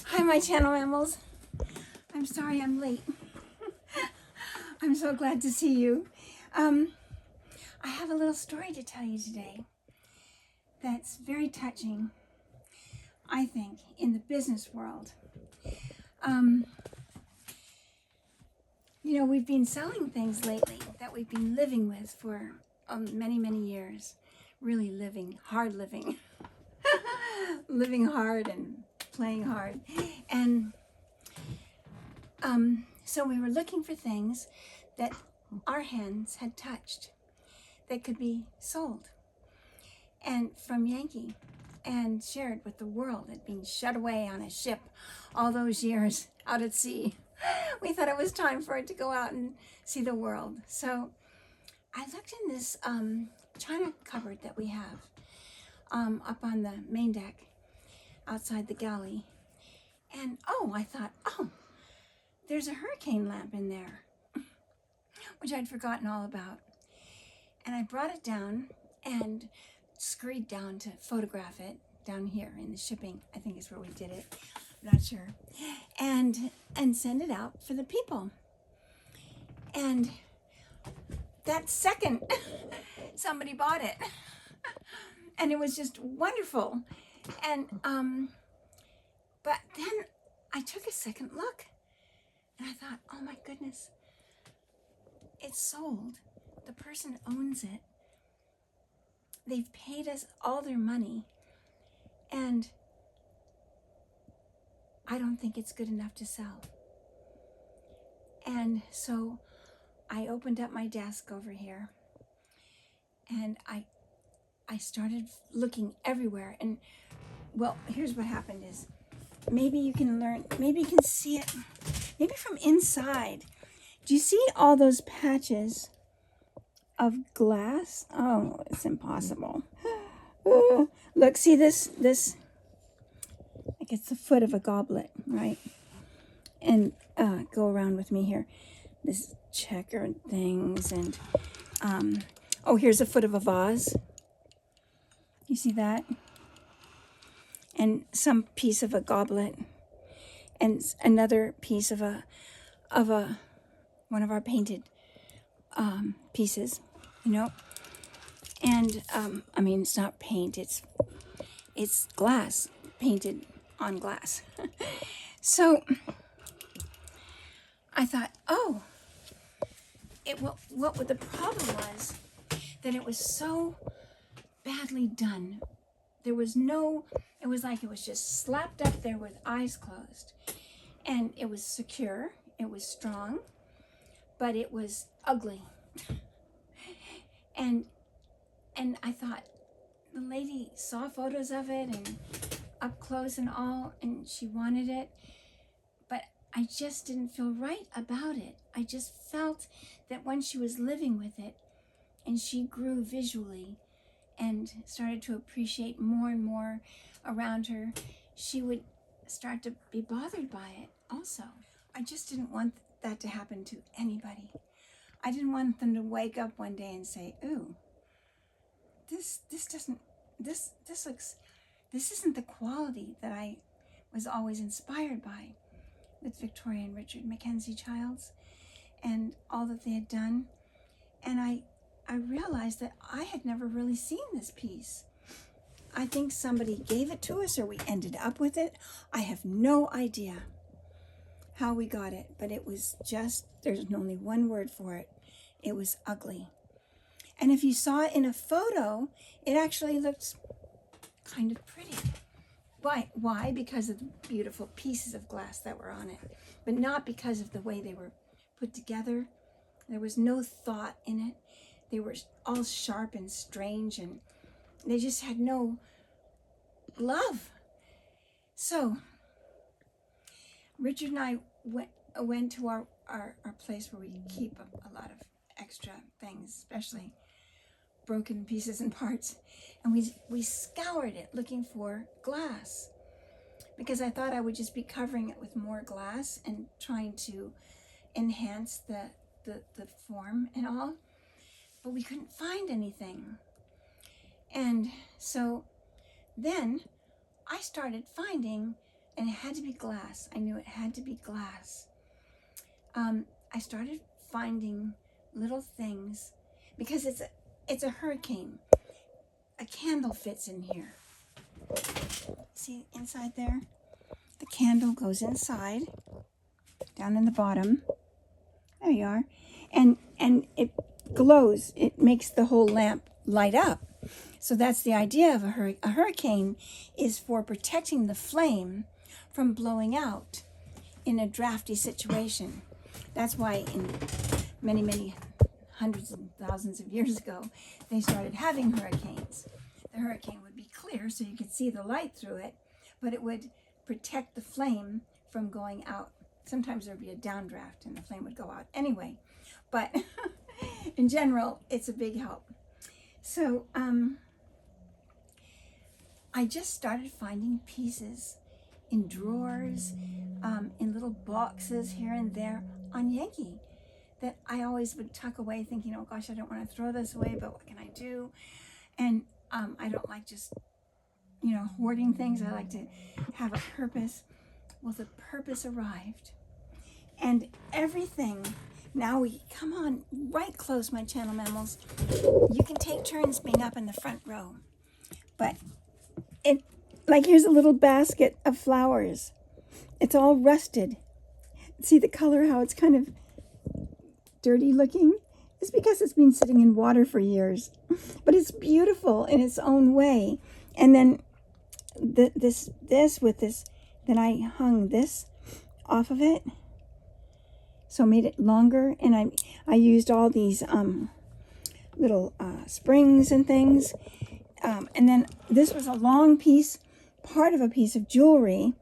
Hi, my channel mammals. I'm sorry I'm late. I'm so glad to see you. I have a little story to tell you today that's very touching, I think, in the business world. You know, we've been selling things lately that we've been living with for many, many years. Really living, hard living. Living hard and playing hard. And so we were looking for things that our hands had touched that could be sold and from Yankee and shared with the world. Had been shut away on a ship all those years out at sea. We thought it was time for it to go out and see the world. So I looked in this china cupboard that we have up on the main deck outside the galley. And I thought, there's a hurricane lamp in there, which I'd forgotten all about. And I brought it down and scurried down to photograph it down here in the shipping, I think is where we did it, I'm not sure, and send it out for the people. And that second, somebody bought it. And it was just wonderful. And, but then I took a second look and I thought, oh my goodness, it's sold. The person owns it. They've paid us all their money. And I don't think it's good enough to sell. And so I opened up my desk over here and I started looking everywhere. And well, here's what happened is maybe you can see it, maybe from inside. Do you see all those patches of glass? Oh, it's impossible. Look, see this, like it's the foot of a goblet, right? And go around with me here. This checkered things and, here's a foot of a vase. You see that? And some piece of a goblet and another piece of one of our painted pieces, you know. And I mean, it's not paint, it's glass, painted on glass. So I thought, what the problem was that it was so badly done. There was it was like it was just slapped up there with eyes closed. And it was secure, it was strong, but it was ugly. And I thought, the lady saw photos of it and up close and all, and she wanted it, but I just didn't feel right about it. I just felt that when she was living with it and she grew visually and started to appreciate more and more around her, she would start to be bothered by it also. I just didn't want that to happen to anybody. I didn't want them to wake up one day and say, ooh, this isn't the quality that I was always inspired by with Victoria and Richard MacKenzie-Childs and all that they had done. And I realized that I had never really seen this piece. I think somebody gave it to us or we ended up with it. I have no idea how we got it, but it was just, there's only one word for it. It was ugly. And if you saw it in a photo, it actually looked kind of pretty. Why? Because of the beautiful pieces of glass that were on it, but not because of the way they were put together. There was no thought in it. They were all sharp and strange, and they just had no love. So Richard and I went to our place where we keep a lot of extra things, especially broken pieces and parts, and we scoured it looking for glass, because I thought I would just be covering it with more glass and trying to enhance the form and all, but we couldn't find anything. And so then I started finding, and it had to be glass. I knew it had to be glass. I started finding little things because it's a hurricane. A candle fits in here. See inside there? The candle goes inside, down in the bottom. There you are. And it glows. It makes the whole lamp light up. So that's the idea of a hurricane, is for protecting the flame from blowing out in a drafty situation. That's why in many, many hundreds and thousands of years ago, they started having hurricanes. The hurricane would be clear so you could see the light through it, but it would protect the flame from going out. Sometimes there would be a downdraft and the flame would go out anyway, but in general, it's a big help. So I just started finding pieces in drawers, in little boxes here and there on Yankee that I always would tuck away thinking, oh gosh, I don't want to throw this away, but what can I do? And I don't like just, hoarding things. I like to have a purpose. Well, the purpose arrived. And everything, now come on, right close, my channel mammals. You can take turns being up in the front row. But here's a little basket of flowers. It's all rusted. See the color, how it's kind of dirty looking? It's because it's been sitting in water for years. But it's beautiful in its own way. And then this with this, then I hung this off of it. So I made it longer, and I used all these little springs and things. And then this was a long piece, part of a piece of jewelry,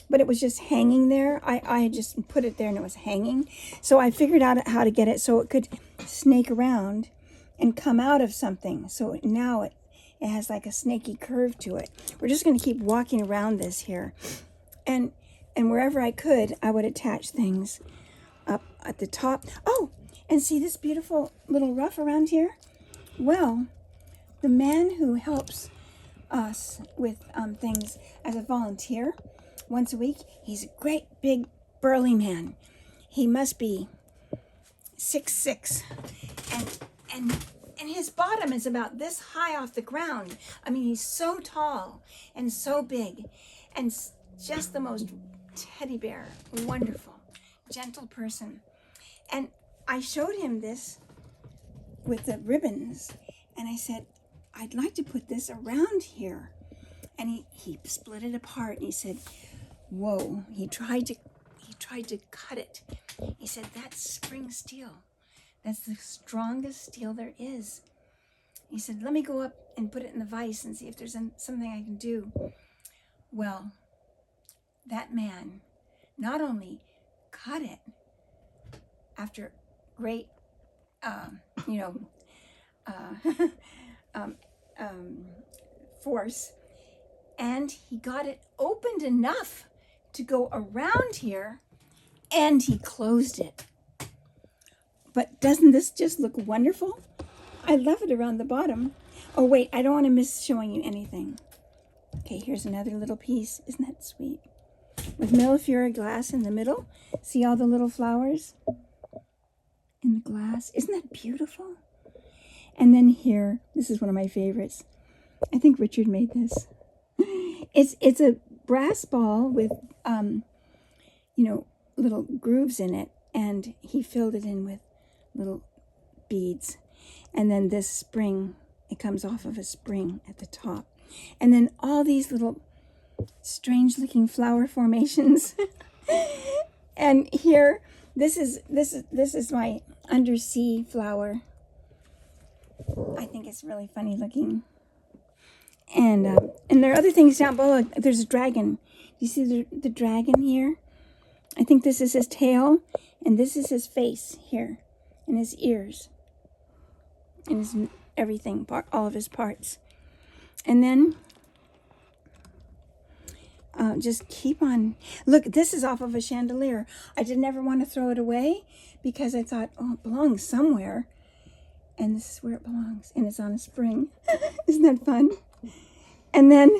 but it was just hanging there. I just put it there and it was hanging. So I figured out how to get it so it could snake around and come out of something. So now it has like a snaky curve to it. We're just going to keep walking around this here. And wherever I could, I would attach things up at the top. Oh, and see this beautiful little ruff around here? Well, the man who helps us with things as a volunteer once a week, he's a great big burly man. He must be 6'6", and his bottom is about this high off the ground. I mean, he's so tall and so big, and just the most teddy bear, wonderful, gentle person. And I showed him this with the ribbons, and I said, I'd like to put this around here. And he split it apart, and he said, whoa, he tried to cut it. He said, that's spring steel. That's the strongest steel there is. He said, let me go up and put it in the vise and see if there's something I can do. Well, that man not only cut it after great, force, and he got it opened enough to go around here, and he closed it. But doesn't this just look wonderful? I love it around the bottom. Oh wait, I don't want to miss showing you anything. Okay, here's another little piece. Isn't that sweet? With Millefiori glass in the middle. See all the little flowers in the glass? Isn't that beautiful? And then here, this is one of my favorites. I think Richard made this. It's a brass ball with, little grooves in it, and he filled it in with little beads. And then this spring, it comes off of a spring at the top. And then all these little strange-looking flower formations. And here, this is my undersea flower. I think it's really funny looking. And there are other things down below. There's a dragon. Do you see the dragon here? I think this is his tail, and this is his face here, and his ears, and his everything, all of his parts. And then just keep on. Look, this is off of a chandelier. I didn't ever want to throw it away because I thought, oh, it belongs somewhere. And this is where it belongs, and it's on a spring. Isn't that fun? And then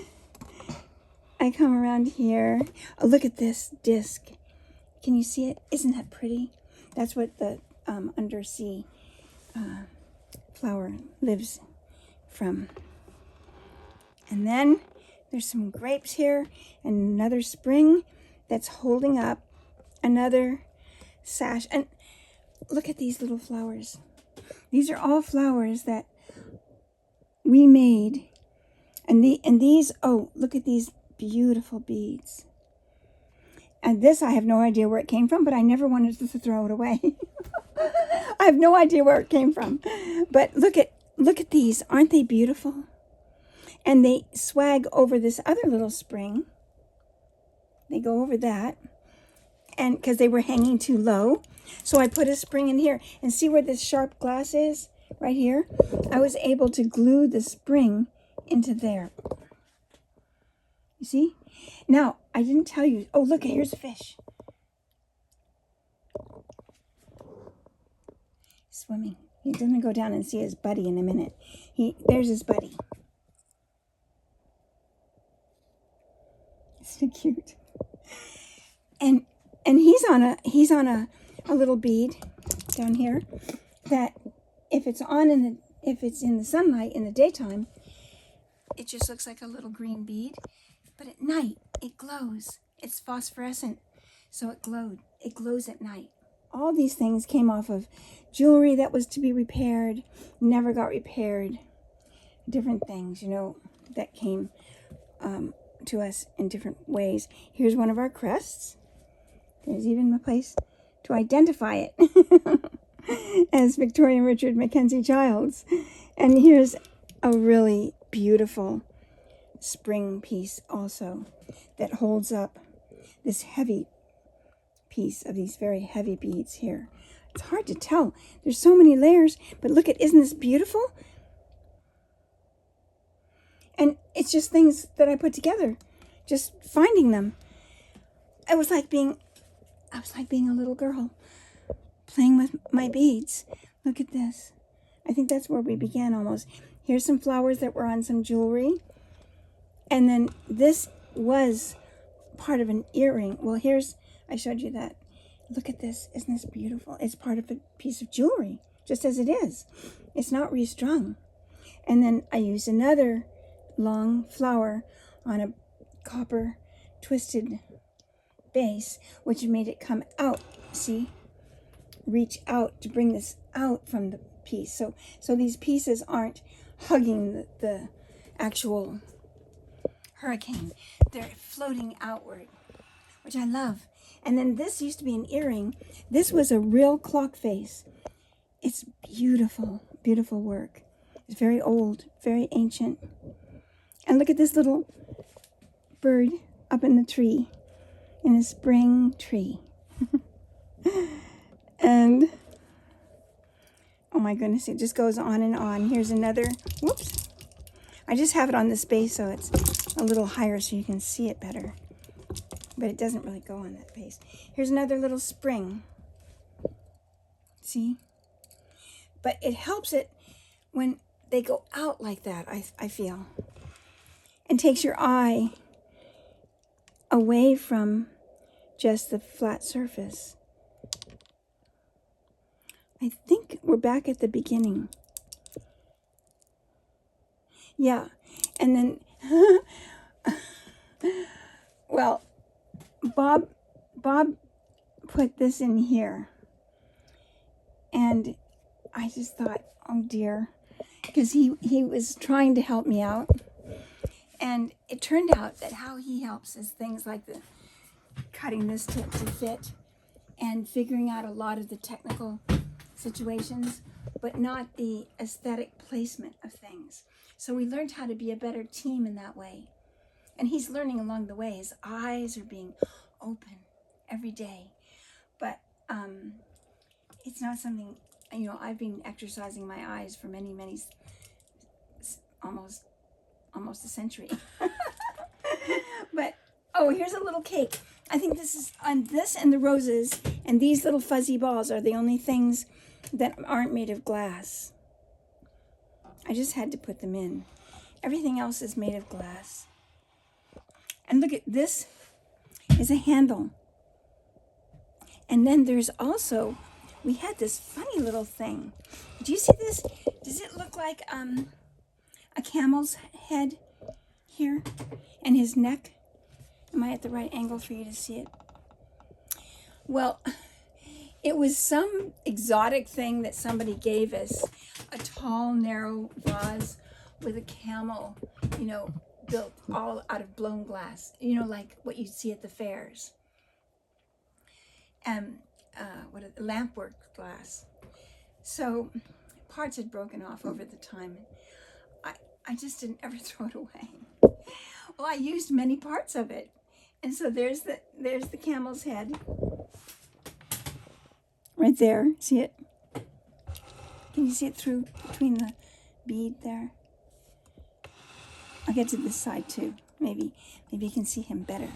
I come around here. Oh, look at this disc. Can you see it? Isn't that pretty? That's what the undersea flower lives from. And then there's some grapes here and another spring that's holding up another sash. And look at these little flowers. These are all flowers that we made. And these, oh, look at these beautiful beads. And this, I have no idea where it came from, but I never wanted to throw it away. I have no idea where it came from. But look at these. Aren't they beautiful? And they swag over this other little spring. They go over that. And because they were hanging too low. So I put a spring in here. And see where this sharp glass is? Right here. I was able to glue the spring into there. You see? Now, I didn't tell you. Oh, look, here's a fish. Swimming. He's going to go down and see his buddy in a minute. There's his buddy. So cute. And he's on a little bead down here that if it's in the sunlight in the daytime, it just looks like a little green bead. But at night, it glows. It's phosphorescent, so it glowed. It glows at night. All these things came off of jewelry that was to be repaired, never got repaired. Different things, that came to us in different ways. Here's one of our crests. There's even a place to identify it as Victoria Richard MacKenzie-Childs. And here's a really beautiful spring piece also that holds up this heavy piece of these very heavy beads here. It's hard to tell. There's so many layers, but look isn't this beautiful? And it's just things that I put together, just finding them. I was like being a little girl playing with my beads. Look at this. I think that's where we began almost. Here's some flowers that were on some jewelry. And then this was part of an earring. Well, I showed you that. Look at this. Isn't this beautiful? It's part of a piece of jewelry, just as it is. It's not restrung. And then I used another long flower on a copper twisted base, which made it come out. See? Reach out to bring this out from the piece. So these pieces aren't hugging the actual hurricane. They're floating outward, which I love. And then this used to be an earring. This was a real clock face. It's beautiful, beautiful work. It's very old, very ancient. And look at this little bird up in the tree, in a spring tree. And, oh my goodness, it just goes on and on. Here's another, whoops. I just have it on this base so it's a little higher so you can see it better. But it doesn't really go on that base. Here's another little spring. See? But it helps it when they go out like that, I feel. And takes your eye away from just the flat surface. I think we're back at the beginning. Yeah. And then, well, Bob put this in here. And I just thought, oh dear, because he was trying to help me out. And it turned out that how he helps is things like the cutting this to fit and figuring out a lot of the technical situations, but not the aesthetic placement of things. So we learned how to be a better team in that way. And he's learning along the way. His eyes are being open every day. But it's not something, I've been exercising my eyes for many, almost a century. But, oh, here's a little cake. I think this and the roses and these little fuzzy balls are the only things that aren't made of glass. I just had to put them in. Everything else is made of glass. And look at this is a handle. And then there's also, we had this funny little thing. Do you see this? Does it look like a camel's head here and his neck? Am I at the right angle for you to see it? Well, it was some exotic thing that somebody gave us, a tall, narrow vase with a camel, built all out of blown glass, like what you see at the fairs. And lampwork glass. So parts had broken off over the time. I just didn't ever throw it away. Well, I used many parts of it. And so there's the camel's head. Right there. See it? Can you see it through between the bead there? I'll get to this side too. Maybe you can see him better.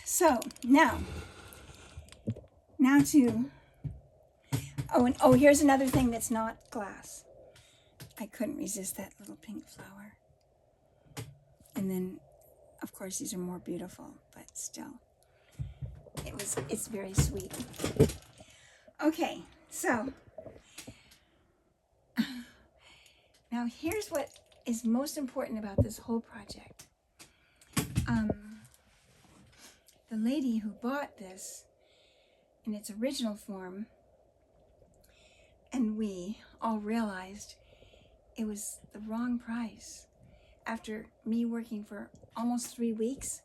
So now to, here's another thing that's not glass. I couldn't resist that little pink flower. And then, of course, these are more beautiful, but still, it's very sweet. Okay, so now here's what is most important about this whole project. The lady who bought this in its original form, and we all realized it was the wrong price. After me working for almost 3 weeks,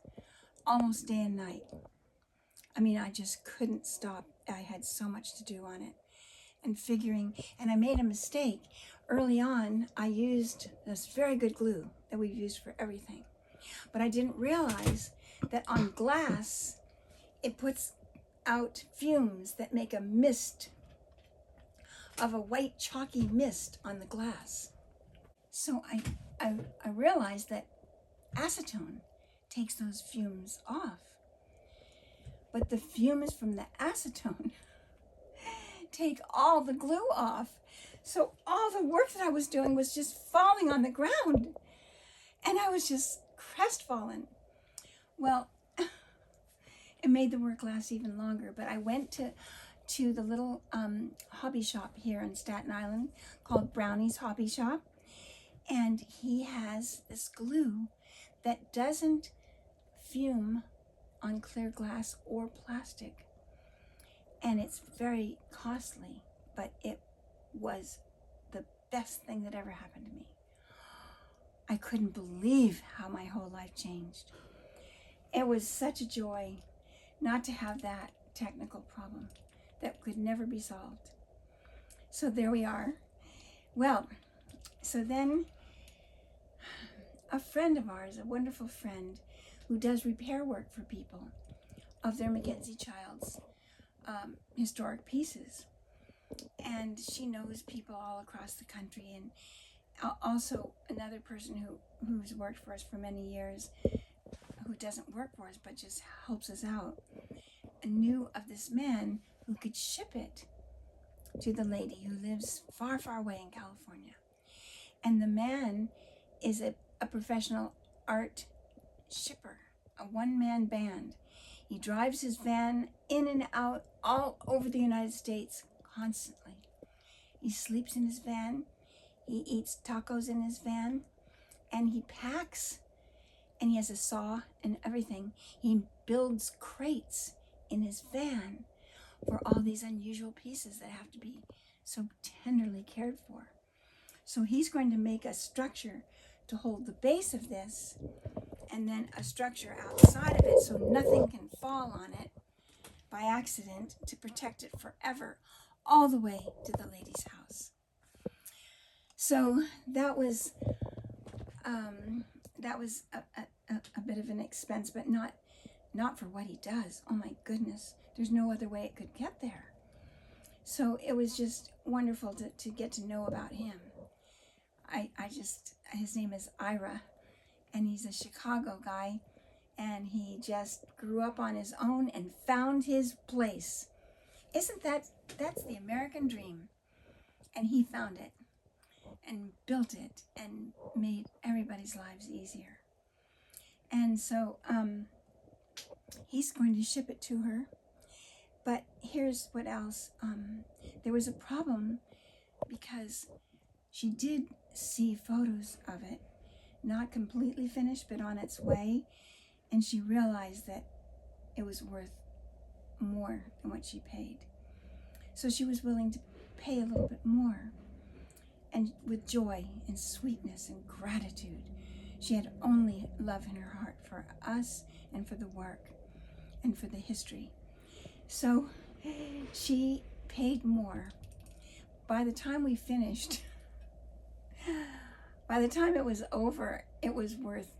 almost day and night. I mean, I just couldn't stop. I had so much to do on it. And I made a mistake. Early on, I used this very good glue that we've used for everything. But I didn't realize that on glass, it puts out fumes that make a mist of a white chalky mist on the glass. So I realized that acetone takes those fumes off. But the fumes from the acetone take all the glue off. So all the work that I was doing was just falling on the ground. And I was just crestfallen. Well, it made the work last even longer. But I went to the little hobby shop here in Staten Island called Brownie's Hobby Shop. And he has this glue that doesn't fume on clear glass or plastic. And it's very costly, but it was the best thing that ever happened to me. I couldn't believe how my whole life changed. It was such a joy not to have that technical problem that could never be solved. So there we are. Well, so then a friend of ours, a wonderful friend who does repair work for people of their MacKenzie-Childs historic pieces. And she knows people all across the country, and also another person who's worked for us for many years, who doesn't work for us but just helps us out, knew of this man who could ship it to the lady who lives far, far away in California. And the man is a professional art shipper, a one-man band. He drives his van in and out all over the United States constantly. He sleeps in his van, he eats tacos in his van, and he packs, and he has a saw and everything. He builds crates in his van for all these unusual pieces that have to be so tenderly cared for. So he's going to make a structure to hold the base of this, and then a structure outside of it so nothing can fall on it by accident, to protect it forever, all the way to the lady's house. So that was a bit of an expense, but not for what he does. Oh my goodness, there's no other way it could get there. So it was just wonderful to get to know about him. His name is Ira, and he's a Chicago guy, and he just grew up on his own and found his place. That's the American dream. And he found it and built it and made everybody's lives easier. And so he's going to ship it to her. But here's what else. There was a problem because she did see photos of it, not completely finished, but on its way. And she realized that it was worth more than what she paid. So she was willing to pay a little bit more. And with joy and sweetness and gratitude, she had only love in her heart for us and for the work and for the history. So she paid more. By the time we finished, by the time it was over, it was worth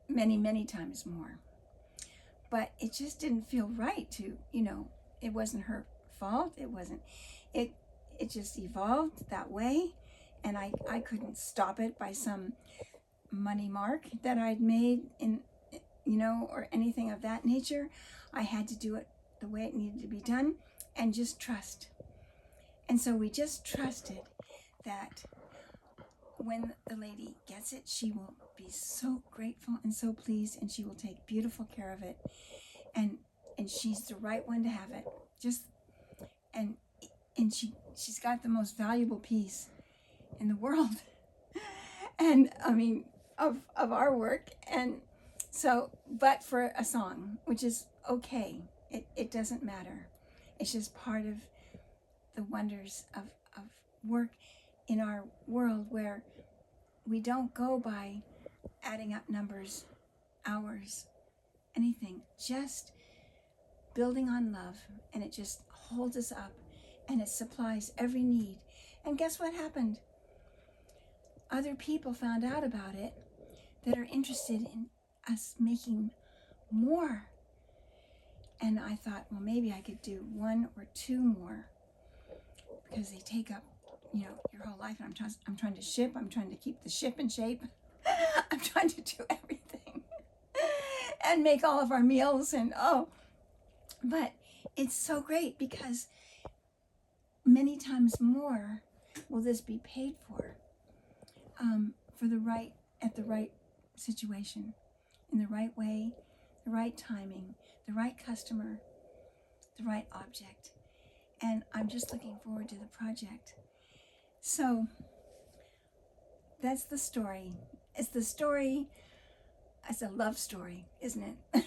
many, many times more. But it just didn't feel right to, it wasn't her fault. It just evolved that way. And I couldn't stop it by some money mark that I'd made or anything of that nature. I had to do it the way it needed to be done and just trust. And so we just trusted that when the lady gets it, she will be so grateful and so pleased, and she will take beautiful care of it. And she's the right one to have it. And she's got the most valuable piece in the world. And of our work. And so, but for a song, which is okay. It doesn't matter. It's just part of the wonders of work in our world, where we don't go by adding up numbers, hours, anything, just building on love, and it just holds us up and it supplies every need. And guess what happened? Other people found out about it that are interested in us making more. And I thought, well, maybe I could do 1 or 2 more, because they take up, your whole life. And I'm trying to ship. I'm trying to keep the ship in shape. I'm trying to do everything and make all of our meals but it's so great, because many times more will this be paid for at the right situation, in the right way, the right timing, the right customer, the right object. And I'm just looking forward to the project. So that's the story. It's a love story, isn't it?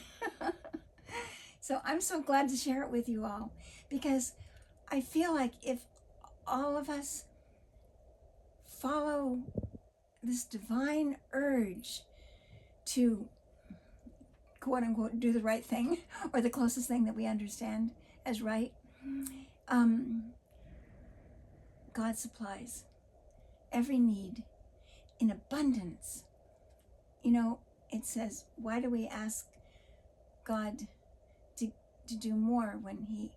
So I'm so glad to share it with you all, because I feel like if all of us follow this divine urge to, quote unquote, do the right thing, or the closest thing that we understand as right, God supplies every need in abundance. It says, why do we ask God to do more when he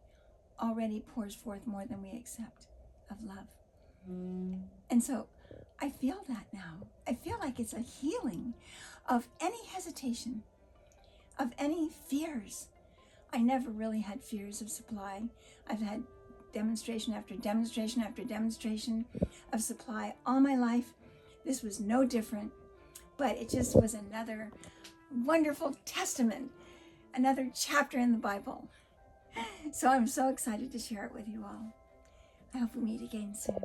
already pours forth more than we accept of love? And so I feel that now. I feel like it's a healing of any hesitation, of any fears. I never really had fears of supply. I've had demonstration after demonstration after demonstration of supply all my life. This was no different, but it just was another wonderful testament, another chapter in the Bible. So I'm so excited to share it with you all. I hope we meet again soon.